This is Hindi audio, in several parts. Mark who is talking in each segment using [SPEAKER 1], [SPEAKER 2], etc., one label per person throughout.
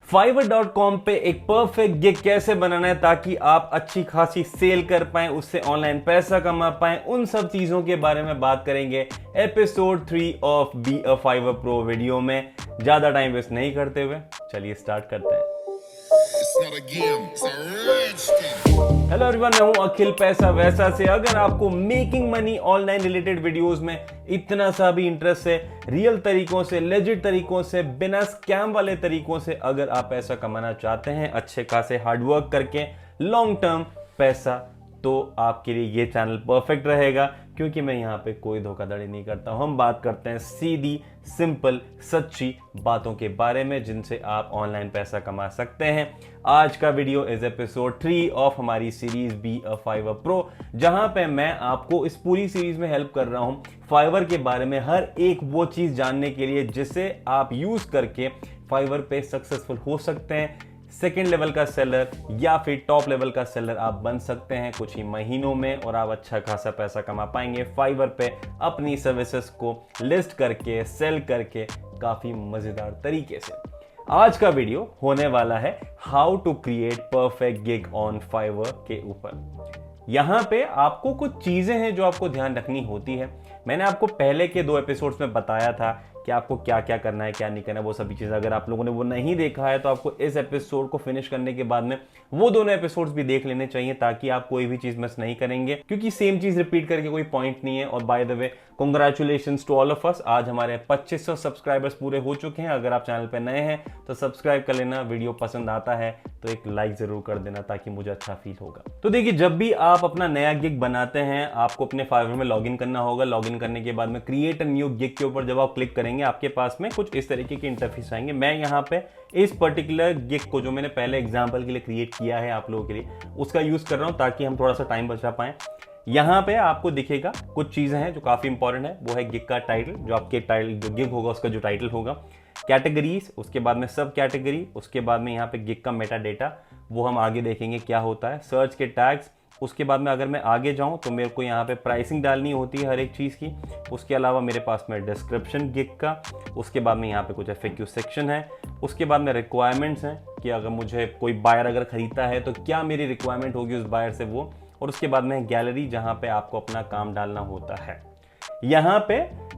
[SPEAKER 1] Fiverr.com पे एक परफेक्ट गिग कैसे बनाना है ताकि आप अच्छी खासी सेल कर पाएं, उससे ऑनलाइन पैसा कमा पाएं, उन सब चीजों के बारे में बात करेंगे episode 3 of B a Fiverr pro video में। ज्यादा टाइम वेस्ट नहीं करते हुए चलिए स्टार्ट करते हैं। हेलो एवरीवन, मैं हूं अखिल पैसा वैसा से। अगर आपको making money online related videos में इतना सा भी इंटरेस्ट है, रियल तरीकों से, लेजिट तरीकों से, बिना स्कैम वाले तरीकों से अगर आप पैसा कमाना चाहते हैं अच्छे खासे हार्डवर्क करके लॉन्ग टर्म पैसा, तो आपके लिए ये चैनल परफेक्ट रहेगा, क्योंकि मैं यहाँ पे कोई धोखाधड़ी नहीं करता हूँ। हम बात करते हैं सीधी सिंपल सच्ची बातों के बारे में जिनसे आप ऑनलाइन पैसा कमा सकते हैं। आज का वीडियो इज एपिसोड 3 ऑफ हमारी series be a Fiverr pro, जहां पे मैं आपको इस पूरी सीरीज में हेल्प कर रहा हूं फाइवर के बारे में हर एक वो चीज जानने के लिए जिसे आप यूज करके फाइवर पे सक्सेसफुल हो सकते हैं, सेकेंड लेवल का सेलर या फिर टॉप लेवल का सेलर आप बन सकते हैं कुछ ही महीनों में, और आप अच्छा खासा पैसा कमा पाएंगे फाइवर पे अपनी सर्विसेज को लिस्ट करके, सेल करके काफी मजेदार तरीके से। आज का वीडियो होने वाला है how to create perfect gig on Fiverr के ऊपर। यहां पे आपको कुछ चीजें हैं जो आपको ध्यान रखनी होती है। मैंने आपको पहले के 2 एपिसोड्स में बताया था कि आपको क्या क्या करना है, क्या नहीं करना है, वो सभी चीज़। अगर आप लोगों ने वो नहीं देखा है तो आपको इस एपिसोड को फिनिश करने के बाद में वो दोनों एपिसोड्स भी देख लेने चाहिए, ताकि आप कोई भी चीज़ मिस नहीं करेंगे, क्योंकि सेम चीज़ रिपीट करके कोई पॉइंट नहीं है। और by the way, congratulations to all of us, आज हमारे 2500 सब्सक्राइबर्स पूरे हो चुके हैं। अगर आप चैनल पर नए हैं तो सब्सक्राइब कर लेना, वीडियो पसंद आता है तो एक लाइक जरूर कर देना ताकि मुझे अच्छा फील होगा। तो देखिए, जब भी आप अपना नया गिग बनाते हैं आपको अपने फाइवर में लॉगिन करना होगा। लॉगिन करने के बाद में क्रिएट अ न्यू गिग के ऊपर जब आप क्लिक करेंगे आपके पास में कुछ इस तरीके के इंटरफेस आएंगे। मैं यहाँ पे इस पर्टिकुलर गिग को, जो मैंने पहले एग्जांपल के लिए क्रिएट किया है आप लोगों के लिए, उसका यूज कर रहा हूं ताकि हम थोड़ा सा टाइम बचा पाएं। यहाँ पे आपको दिखेगा कुछ चीजें हैं जो काफी इंपॉर्टेंट है। वो है गिग का टाइटल, जो आपके टाइटल, जो गिग होगा उसका जो टाइटल होगा, कैटेगरीज, उसके बाद में सब कैटेगरी, उसके बाद में यहाँ पे गिग का मेटा डेटा, वो हम आगे देखेंगे क्या होता है, सर्च के टैग्स। उसके बाद में अगर मैं आगे जाऊं तो मेरे को यहाँ पे प्राइसिंग डालनी होती है हर एक चीज़ की। उसके अलावा मेरे पास में डिस्क्रिप्शन गिग का, उसके बाद में यहाँ पे कुछ FAQ सेक्शन है, उसके बाद में रिक्वायरमेंट्स हैं कि अगर मुझे कोई बायर अगर खरीदता है तो क्या मेरी रिक्वायरमेंट होगी उस बायर से वो, और उसके बाद में गैलरी जहाँ पे आपको अपना काम डालना होता है। यहाँ पे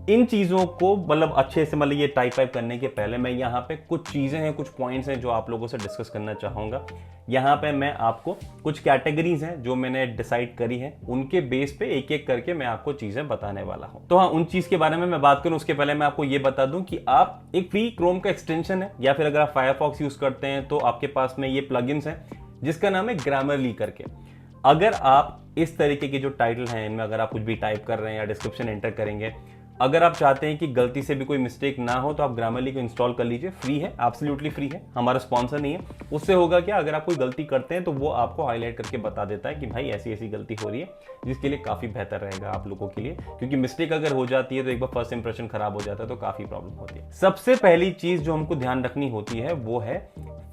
[SPEAKER 1] इन चीज़ों को मतलब अच्छे से, मतलब ये टाइप करने के पहले मैं यहाँ पे कुछ चीज़ें हैं, कुछ पॉइंट्स हैं जो आप लोगों से डिस्कस करना चाहूँगा। यहाँ पे मैं आपको कुछ कैटेगरीज हैं जो मैंने डिसाइड करी है, उनके बेस पे एक एक करके मैं आपको चीज़ें बताने वाला हूँ। तो हाँ, उन चीज़ के बारे में मैं बात करूँ उसके पहले मैं आपको ये बता दूँ कि आप एक फ्री क्रोम का एक्सटेंशन है, या फिर अगर आप फायरफॉक्स यूज़ करते हैं तो आपके पास में ये प्लगइन्स हैं जिसका नाम है ग्रामरली करके। अगर आप इस तरीके के जो टाइटल हैं इनमें अगर आप कुछ भी टाइप कर रहे हैं या डिस्क्रिप्शन एंटर करेंगे, अगर आप चाहते हैं कि गलती से भी कोई मिस्टेक ना हो तो आप ग्रामरली को इंस्टॉल कर लीजिए। फ्री है, एब्सोल्युटली फ्री है, हमारा स्पॉन्सर नहीं है। उससे होगा क्या, अगर आप कोई गलती करते हैं तो वो आपको हाईलाइट करके बता देता है कि भाई ऐसी ऐसी गलती हो रही है, जिसके लिए काफ़ी बेहतर रहेगा आप लोगों के लिए, क्योंकि मिस्टेक अगर हो जाती है तो एक बार फर्स्ट इंप्रेशन खराब हो जाता है तो काफ़ी प्रॉब्लम होती है। सबसे पहली चीज़ जो हमको ध्यान रखनी होती है वो है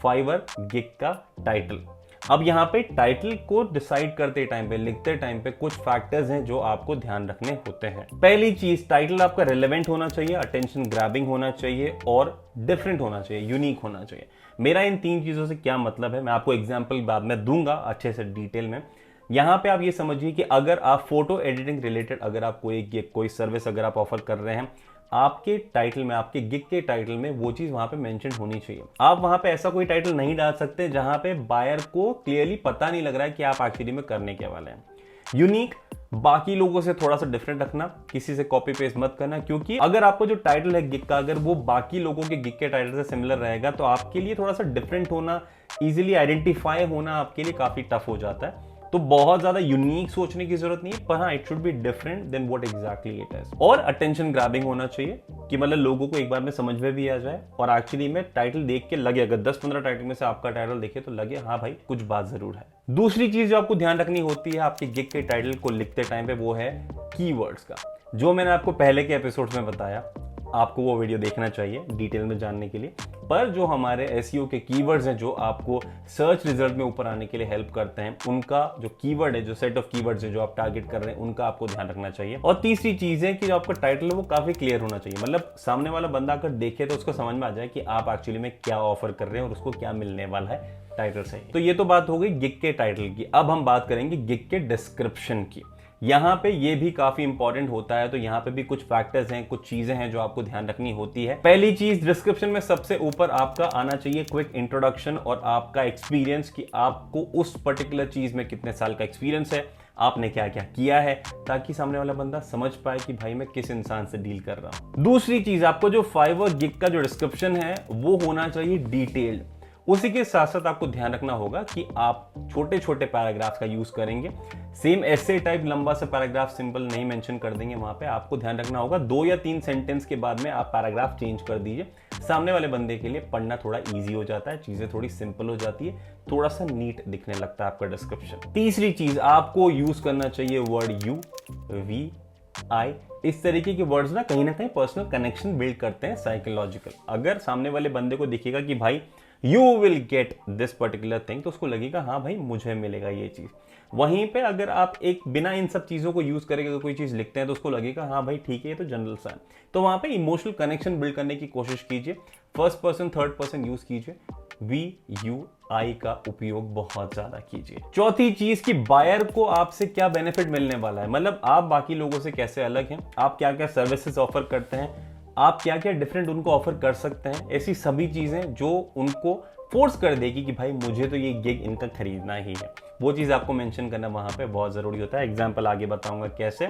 [SPEAKER 1] फाइवर गिग का टाइटल। अब यहाँ पे टाइटल को डिसाइड करते टाइम पे, लिखते टाइम पे कुछ फैक्टर्स हैं जो आपको ध्यान रखने होते हैं। पहली चीज, टाइटल आपका रिलेवेंट होना चाहिए, अटेंशन ग्रैबिंग होना चाहिए और डिफरेंट होना चाहिए, यूनिक होना चाहिए। मेरा इन 3 चीजों से क्या मतलब है मैं आपको एग्जांपल बाद में दूंगा अच्छे से डिटेल में। यहाँ पे आप ये समझिए कि अगर आप फोटो एडिटिंग रिलेटेड अगर आप कोई सर्विस अगर आप ऑफर कर रहे हैं, आपके टाइटल में, आपके गिग के टाइटल में वो चीज वहां पे मेंशन होनी चाहिए। आप वहां पे ऐसा कोई टाइटल नहीं डाल सकते जहां पे बायर को क्लियरली पता नहीं लग रहा है कि आप एक्चुअली में करने के वाले हैं। यूनिक, बाकी लोगों से थोड़ा सा डिफरेंट रखना, किसी से कॉपी पेस्ट मत करना, क्योंकि अगर आपको जो टाइटल है गिग का अगर वो बाकी लोगों के गिग के टाइटल से सिमिलर रहेगा तो आपके लिए थोड़ा सा डिफरेंट होना, इजीली आइडेंटिफाई होना आपके लिए काफी टफ हो जाता है। तो बहुत ज्यादा यूनिक सोचने की जरूरत नहीं है, पर हाँ, it should be different then what exactly it is. और अटेंशन ग्रैबिंग होना चाहिए कि मतलब लोगों को एक बार में समझ में भी आ जाए और एक्चुअली में टाइटल देख के लगे, अगर 10-15 टाइटल में से आपका टाइटल देखे तो लगे हाँ भाई कुछ बात जरूर है। दूसरी चीज जो आपको ध्यान रखनी होती है आपके गिग के टाइटल को लिखते टाइम पे, वो है कीवर्ड्स का। जो मैंने आपको पहले के एपिसोड्स में बताया, आपको वो वीडियो देखना चाहिए डिटेल में जानने के लिए। पर जो हमारे एसईओ के कीवर्ड्स हैं जो आपको सर्च रिजल्ट में ऊपर आने के लिए हेल्प करते हैं, उनका जो कीवर्ड है, जो सेट ऑफ कीवर्ड्स है जो आप टारगेट कर रहे हैं, उनका आपको ध्यान रखना चाहिए। और तीसरी चीज है कि जो आपका टाइटल है वो काफी क्लियर होना चाहिए, मतलब सामने वाला बंदा अगर देखे तो उसको समझ में आ जाए कि आप एक्चुअली में क्या ऑफर कर रहे हैं और उसको क्या मिलने वाला है टाइटल से। तो ये तो बात हो गई गिग के टाइटल की। अब हम बात करेंगे गिग के डिस्क्रिप्शन की। यहाँ पे ये भी काफी इंपॉर्टेंट होता है, तो यहाँ पे भी कुछ फैक्टर्स हैं, कुछ चीजें हैं जो आपको ध्यान रखनी होती है। पहली चीज, डिस्क्रिप्शन में सबसे ऊपर आपका आना चाहिए क्विक इंट्रोडक्शन और आपका एक्सपीरियंस, कि आपको उस पर्टिकुलर चीज में कितने साल का एक्सपीरियंस है, आपने क्या क्या किया है, ताकि सामने वाला बंदा समझ पाए कि भाई मैं किस इंसान से डील कर रहा हूं। दूसरी चीज, आपको जो फाइवर गिग का जो डिस्क्रिप्शन है वो होना चाहिए डिटेल्ड। उसी के साथ साथ आपको ध्यान रखना होगा कि आप छोटे छोटे पैराग्राफ्स का यूज करेंगे। सेम ऐसे टाइप लंबा सा पैराग्राफ सिंपल नहीं मेंशन कर देंगे। वहां पे आपको ध्यान रखना होगा 2 या 3 सेंटेंस के बाद में आप पैराग्राफ चेंज कर दीजिए। सामने वाले बंदे के लिए पढ़ना थोड़ा इजी हो जाता है, चीजें थोड़ी सिंपल हो जाती है, थोड़ा सा नीट दिखने लगता है आपका डिस्क्रिप्शन। तीसरी चीज, आपको यूज करना चाहिए वर्ड यू, वी, आई। इस तरीके के वर्ड्स ना कहीं पर्सनल कनेक्शन बिल्ड करते हैं, साइकोलॉजिकल। अगर सामने वाले बंदे को दिखेगा कि भाई you will get this particular thing, तो उसको लगेगा हाँ भाई मुझे मिलेगा ये चीज। वहीं पे अगर आप एक बिना इन सब चीजों को यूज करके अगर कोई चीज लिखते हैं तो उसको लगेगा हाँ भाई ठीक है ये तो जनरल सा है। तो वहां पे इमोशनल कनेक्शन बिल्ड करने की कोशिश कीजिए। First person, third person use कीजिए। वी, यू, आई का उपयोग बहुत ज्यादा कीजिए। चौथी चीज कि बायर को आपसे क्या बेनिफिट मिलने वाला है, मतलब आप बाकी लोगों से कैसे अलग हैं, आप क्या क्या सर्विसेज ऑफर करते हैं, आप क्या क्या डिफरेंट उनको ऑफर कर सकते हैं। ऐसी सभी चीजें जो उनको फोर्स कर देगी कि भाई मुझे तो ये गिग इनका खरीदना ही है, वो चीज आपको मेंशन करना वहां पे बहुत जरूरी होता है। एग्जांपल आगे बताऊंगा कैसे,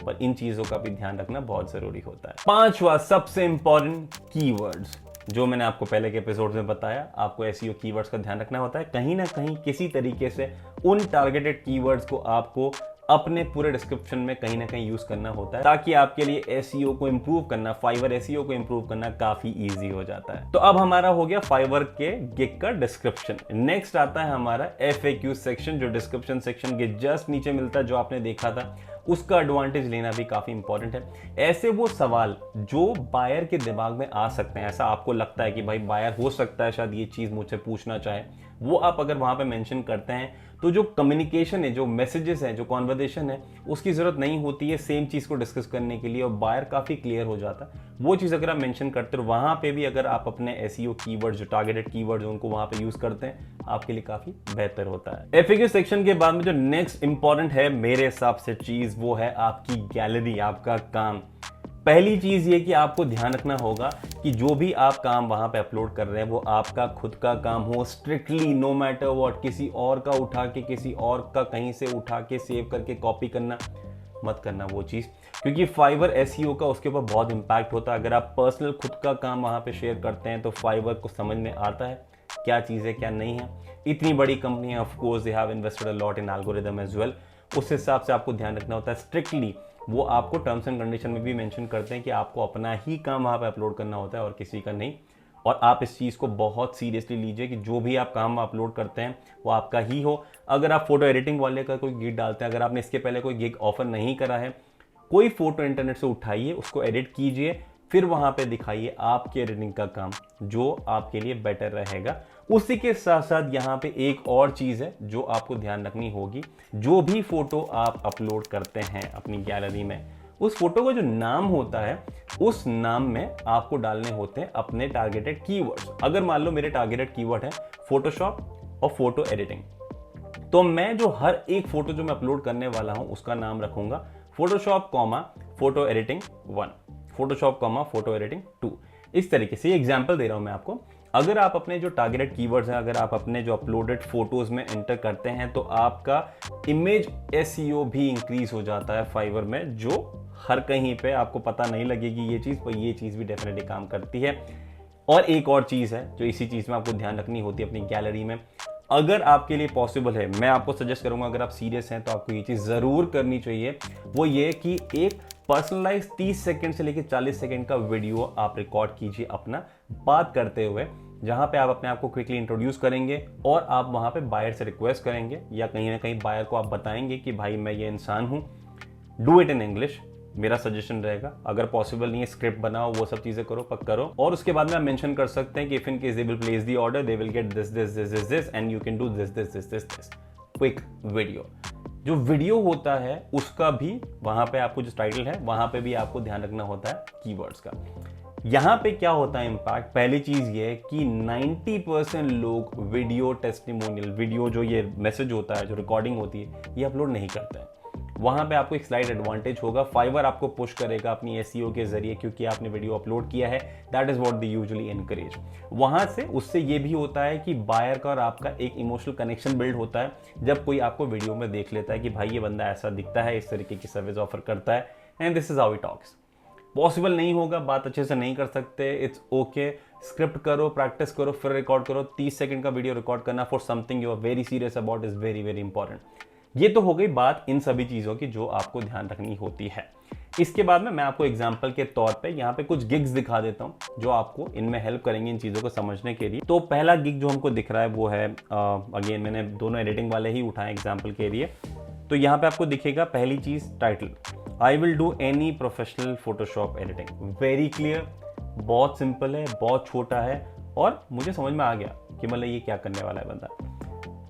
[SPEAKER 1] पर इन चीजों का भी ध्यान रखना बहुत जरूरी होता है। पांचवा सबसे इंपॉर्टेंट, कीवर्ड्स। जो मैंने आपको पहले के एपिसोड में बताया, आपको एसईओ कीवर्ड्स का ध्यान रखना होता है। कहीं ना कहीं किसी तरीके से उन टारगेटेड कीवर्ड्स को आपको अपने पूरे डिस्क्रिप्शन में कहीं ना कहीं यूज करना होता है, ताकि आपके लिए एसईओ को इंप्रूव करना, फाइवर एसईओ को इंप्रूव करना काफी इजी हो जाता है। तो अब हमारा हो गया फाइवर के गिग का डिस्क्रिप्शन। नेक्स्ट आता है हमारा एफएक्यू सेक्शन, जो डिस्क्रिप्शन सेक्शन के जस्ट नीचे मिलता है, जो आपने देखा था। उसका एडवांटेज लेना भी काफी इंपॉर्टेंट है। ऐसे वो सवाल जो बायर के दिमाग में आ सकते हैं, ऐसा आपको लगता है कि भाई बायर हो सकता है शायद ये चीज मुझसे पूछना चाहे, वो आप अगर वहां पे मेंशन करते हैं तो जो कम्युनिकेशन है, जो मैसेजेस हैं, जो कॉन्वर्सेशन है, उसकी जरूरत नहीं होती है सेम चीज को डिस्कस करने के लिए, और बायर काफी क्लियर हो जाता है। वो चीज अगर आप मेंशन करते हो वहां पे भी, अगर आप अपने एसईओ कीवर्ड, जो टारगेटेड कीवर्ड्स उनको वहां पे यूज करते हैं, आपके लिए काफी बेहतर होता है। एफएक्यू सेक्शन के बाद में जो नेक्स्ट इंपॉर्टेंट है मेरे हिसाब से चीज, वो है आपकी गैलरी, आपका काम। पहली चीज ये कि आपको ध्यान रखना होगा कि जो भी आप काम वहां पे अपलोड कर रहे हैं वो आपका खुद का काम हो, स्ट्रिक्टली, नो मैटर व्हाट। किसी और का उठा के, किसी और का कहीं से उठा के सेव करके कॉपी करना मत करना वो चीज, क्योंकि फाइवर एसईओ का उसके ऊपर बहुत इंपैक्ट होता है। अगर आप पर्सनल खुद का काम वहां पे शेयर करते हैं तो फाइवर को समझ में आता है क्या चीज है क्या नहीं है। इतनी बड़ी कंपनी है, of course they have invested a lot in algorithm as well. उस हिसाब से आपको ध्यान रखना होता है स्ट्रिक्टली। वो आपको टर्म्स एंड कंडीशन में भी मेंशन करते हैं कि आपको अपना ही काम वहां पे अपलोड करना होता है और किसी का नहीं। और आप इस चीज़ को बहुत सीरियसली लीजिए कि जो भी आप काम अपलोड करते हैं वो आपका ही हो। अगर आप फोटो एडिटिंग वाले का कोई गिग डालते हैं, अगर आपने इसके पहले कोई गिग ऑफर नहीं करा है, कोई फोटो इंटरनेट से उठाइए, उसको एडिट कीजिए, फिर वहां पे दिखाइए आपके एडिटिंग का काम, जो आपके लिए बेटर रहेगा। उसी के साथ साथ यहाँ पे एक और चीज है जो आपको ध्यान रखनी होगी। जो भी फोटो आप अपलोड करते हैं अपनी गैलरी में, उस फोटो का जो नाम होता है, उस नाम में आपको डालने होते हैं अपने टारगेटेड कीवर्ड्स। अगर मान लो मेरे टारगेटेड कीवर्ड है फोटोशॉप और फोटो एडिटिंग, तो मैं जो हर एक फोटो जो मैं अपलोड करने वाला हूं उसका नाम रखूंगा Photoshop comma photo editing 1, Photoshop comma photo editing 2। इस तरीके से एग्जांपल दे रहा हूं मैं आपको। अगर आप अपने जो टारगेटेड कीवर्ड्स हैं, अगर आप अपने जो अपलोडेड फोटोज में एंटर करते हैं, तो आपका इमेज एसईओ भी इंक्रीज हो जाता है फाइवर में, जो हर कहीं पे आपको पता नहीं लगेगी ये चीज, पर ये चीज भी डेफिनेटली काम करती है। और एक और चीज है जो इसी चीज में आपको ध्यान रखनी होती है अपनी गैलरी में। अगर आपके लिए पॉसिबल है, मैं आपको सजेस्ट करूंगा, अगर आप सीरियस हैं तो आपको ये चीज जरूर करनी चाहिए। वो ये कि एक पर्सनलाइज 30 सेकंड से लेकर 40 सेकंड का वीडियो आप रिकॉर्ड कीजिए अपना बात करते हुए, जहां पे आप अपने आप को क्विकली इंट्रोड्यूस करेंगे और आप वहां पे बायर से रिक्वेस्ट करेंगे या कहीं ना कहीं बायर को आप बताएंगे कि भाई मैं ये इंसान हूं, डू इट इन इंग्लिश, मेरा सजेशन रहेगा। अगर पॉसिबल नहीं है स्क्रिप्ट बनाओ, वो सब चीजें करो, पक करो, और उसके बाद में आप मेंशन कर सकते हैं कि if in case they will place the order they will get this this this this this and you can do this this this this this. Quick video, जो वीडियो होता है उसका भी वहां पे आपको जो टाइटल है वहां पे भी आपको ध्यान रखना होता है कीवर्ड्स का। यहां पे क्या होता है इंपैक्ट, पहली चीज ये कि 90% लोग वीडियो टेस्टिमोनियल, वीडियो जो ये मैसेज होता है, जो रिकॉर्डिंग होती है, ये अपलोड नहीं करते हैं। वहां पे आपको एक स्लाइड एडवांटेज होगा, फाइवर आपको पुश करेगा अपनी एसईओ के जरिए, क्योंकि आपने वीडियो अपलोड किया है। That is what they usually encourage. वहां से उससे ये भी होता है कि बायर का और आपका एक इमोशनल कनेक्शन बिल्ड होता है, जब कोई आपको वीडियो में देख लेता है कि भाई ये बंदा ऐसा दिखता है, इस तरीके की सर्विस ऑफर करता है, and this is how he talks. Possible नहीं होगा, बात अच्छे से नहीं कर सकते, इट्स ओके। स्क्रिप्ट करो, प्रैक्टिस करो, फिर रिकॉर्ड करो। 30 सेकंड का वीडियो रिकॉर्ड करना for something you are very serious about is very very important. ये तो हो गई बात इन सभी चीज़ों की जो आपको ध्यान रखनी होती है। इसके बाद में मैं आपको एग्जाम्पल के तौर पे यहाँ पे कुछ गिग्स दिखा देता हूँ जो आपको इनमें हेल्प करेंगे इन चीज़ों को समझने के लिए। तो पहला गिग जो हमको दिख रहा है वो है, अगेन मैंने दोनों एडिटिंग वाले ही उठाए एग्जाम्पल के लिए। तो यहाँ पे आपको दिखेगा पहली चीज़ title, I will do any professional Photoshop editing. Very clear, बहुत सिंपल है, बहुत छोटा है, और मुझे समझ में आ गया कि मतलब ये क्या करने वाला है बंदा।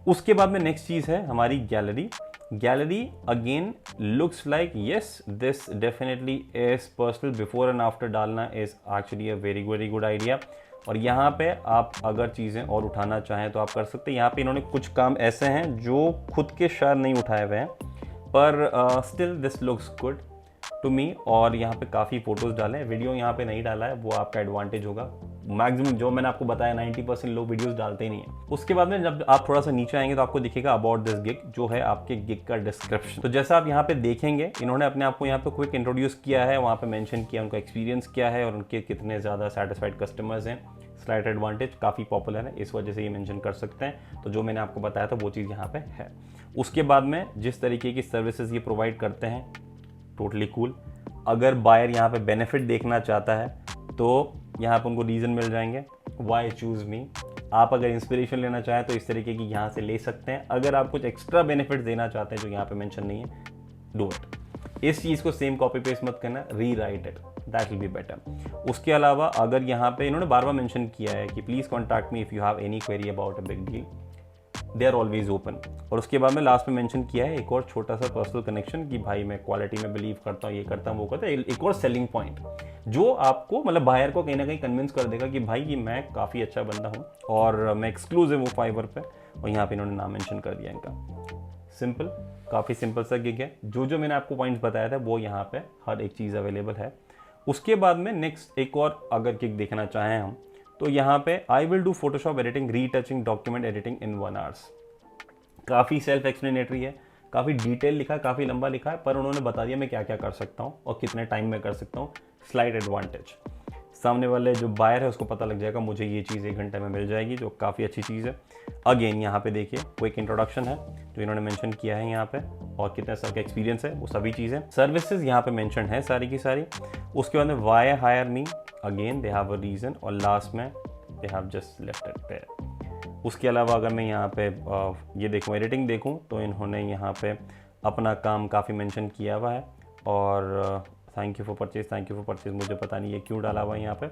[SPEAKER 1] उसके बाद में नेक्स्ट चीज है हमारी gallery. Gallery again looks like yes this definitely is personal, before and after डालना is actually a very good idea. और यहाँ पे आप अगर चीज़ें और उठाना चाहें तो आप कर सकते हैं। यहाँ पे इन्होंने कुछ काम ऐसे हैं जो खुद के शायद नहीं उठाए हुए हैं, पर still this looks good to me. और यहाँ पे काफ़ी फोटोज़ डाले हैं, वीडियो यहाँ पे नहीं डाला है, वो आपका एडवांटेज होगा। मैक्सिमम जो मैंने आपको बताया 90% लोग वीडियोस डालते ही नहीं है। उसके बाद में जब आप थोड़ा सा नीचे आएंगे तो आपको दिखेगा अबाउट दिस गिग, जो है आपके गिग का डिस्क्रिप्शन। तो जैसा आप यहाँ पे देखेंगे, इन्होंने अपने आप को यहाँ पे क्विक इंट्रोड्यूस किया है, वहाँ पे मेंशन किया उनका एक्सपीरियंस क्या है और उनके कितने ज़्यादा सेटिस्फाइड कस्टमर्स हैं। स्लाइड एडवांटेज काफ़ी पॉपुलर है, इस वजह से ये मेंशन कर सकते हैं। तो जो मैंने आपको बताया था वो चीज़ यहाँ पे है। उसके बाद में जिस तरीके की सर्विसेज ये प्रोवाइड करते हैं, टोटली कूल। अगर बायर यहाँ पे बेनिफिट देखना चाहता है तो यहाँ पर उनको रीज़न मिल जाएंगे, वाई चूज़ मी। आप अगर इंस्पिरेशन लेना चाहें तो इस तरीके की यहाँ से ले सकते हैं। अगर आप कुछ एक्स्ट्रा बेनिफिट देना चाहते हैं जो यहाँ पे मेंशन नहीं है, डू इट। इस चीज़ को सेम कॉपी पेस्ट मत करना, री right it, that will be better. उसके अलावा अगर यहाँ पे इन्होंने बार बार मेंशन किया है कि please contact me if you have any query about a big deal, they are always open. और उसके बाद में लास्ट में मेंशन किया है एक और छोटा सा पर्सनल कनेक्शन कि भाई मैं क्वालिटी में बिलीव करता हूँ, ये करता हूँ, वो करता हूँ। एक और सेलिंग पॉइंट जो आपको मतलब बायर को कहीं ना कहीं कन्विंस कर देगा कि भाई ये मैं काफ़ी अच्छा बंदा हूँ और मैं एक्सक्लूसिव हूँ फाइवर पे। और यहाँ पे इन्होंने नाम मेंशन कर दिया इनका। सिंपल, काफ़ी सिंपल सा गिग है। जो मैंने आपको पॉइंट्स बताया था वो यहाँ पे हर एक चीज़ अवेलेबल है। उसके बाद में नेक्स्ट एक और अगर गिग देखना चाहें हम, तो यहाँ पे आई will do Photoshop editing, retouching, document editing in 1 hours. काफ़ी सेल्फ एक्सप्लेनेटरी है, काफ़ी डिटेल लिखा है, काफ़ी लंबा लिखा है, पर उन्होंने बता दिया मैं क्या क्या कर सकता हूँ और कितने टाइम में कर सकता हूँ। स्लाइड एडवांटेज, सामने वाले जो बायर है उसको पता लग जाएगा मुझे ये चीज़ 1 घंटे में मिल जाएगी, जो काफ़ी अच्छी चीज़ है। अगेन यहाँ पे देखिए क्विक इंट्रोडक्शन है जो इन्होंने मेंशन किया है यहाँ पे, और कितने साल का एक्सपीरियंस है वो सभी चीज़ें। सर्विसेज यहाँ पे मेंशन है सारी की सारी। उसके बाद में why hire me, again they have a reason, और लास्ट में they have just left it there. उसके अलावा अगर मैं यहाँ पे ये देखूँ, एडिटिंग देखूँ, तो इन्होंने यहाँ पे अपना काम काफ़ी मेंशन किया हुआ है। और थैंक यू फॉर परचेज, मुझे पता नहीं ये क्यों डाला हुआ है यहाँ पे,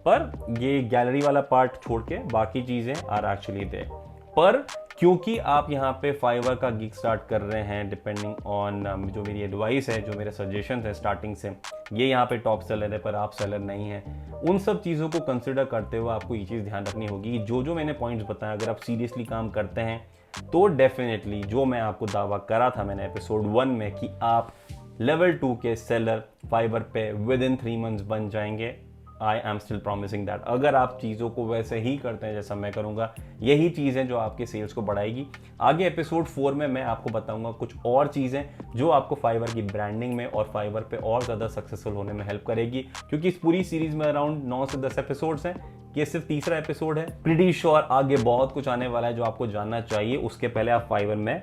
[SPEAKER 1] पर ये गैलरी वाला पार्ट छोड़ के बाकी चीज़ें आर एक्चुअली देयर। पर क्योंकि आप यहाँ पे फाइवर का गिग स्टार्ट कर रहे हैं, डिपेंडिंग ऑन जो मेरी एडवाइस है, जो मेरे सजेशन है स्टार्टिंग से, ये यहाँ पे टॉप सेलर है पर आप सेलर नहीं हैं, उन सब चीज़ों को कंसिडर करते हुए आपको ये चीज़ ध्यान रखनी होगी। जो मैंने पॉइंट्स बताया, अगर आप सीरियसली काम करते हैं तो डेफिनेटली जो मैं आपको दावा करा था मैंने एपिसोड 1 में कि आप लेवल 2 के सेलर फाइवर पे विद इन 3 मंथ्स बन जाएंगे, I am still promising that. अगर आप चीज़ों को वैसे ही करते हैं जैसा मैं करूँगा, यही चीज़ें जो आपके सेल्स को बढ़ाएगी। आगे एपिसोड 4 में मैं आपको बताऊँगा कुछ और चीज़ें जो आपको फाइवर की ब्रांडिंग में और फाइवर पे और ज़्यादा सक्सेसफुल होने में हेल्प करेगी, क्योंकि इस पूरी सीरीज़ में अराउंड 9 से 10 एपिसोड्स हैं। ये सिर्फ तीसरा एपिसोड है। प्रीटी श्योर आगे बहुत कुछ आने वाला है जो आपको जानना चाहिए। उसके पहले आप फाइवर में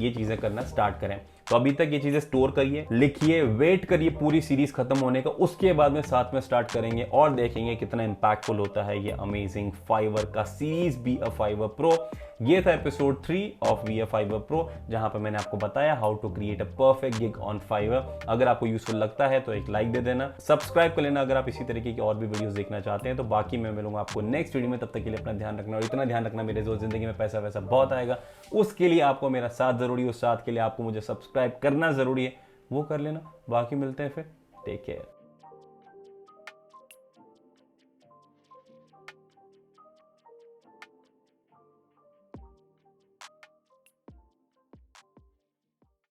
[SPEAKER 1] ये चीज़ें करना स्टार्ट करें। तो अभी तक ये चीज़ें स्टोर करिए, लिखिए, वेट करिए पूरी सीरीज खत्म होने का, उसके बाद में साथ में स्टार्ट करेंगे और देखेंगे कितना इंपैक्टफुल होता है ये अमेजिंग फाइवर का series be a Fiverr pro. ये था episode 3 of we Fiverr pro, जहां पर मैंने आपको बताया how to create a perfect gig on Fiverr. अगर आपको यूजफुल लगता है तो एक लाइक दे देना, सब्सक्राइब कर लेना अगर आप इसी तरीके की और भी वीडियोस देखना चाहते हैं। तो बाकी मैं मिलूंगा आपको नेक्स्ट वीडियो में, तब तक के लिए अपना ध्यान रखना, और इतना ध्यान रखना मेरे जो जिंदगी में पैसा वैसा बहुत आएगा, उसके लिए आपको मेरा साथ जरूरी है, उस साथ के लिए आपको मुझे सब्सक्राइब करना जरूरी है, वो कर लेना। बाकी मिलते हैं फिर, टेक केयर।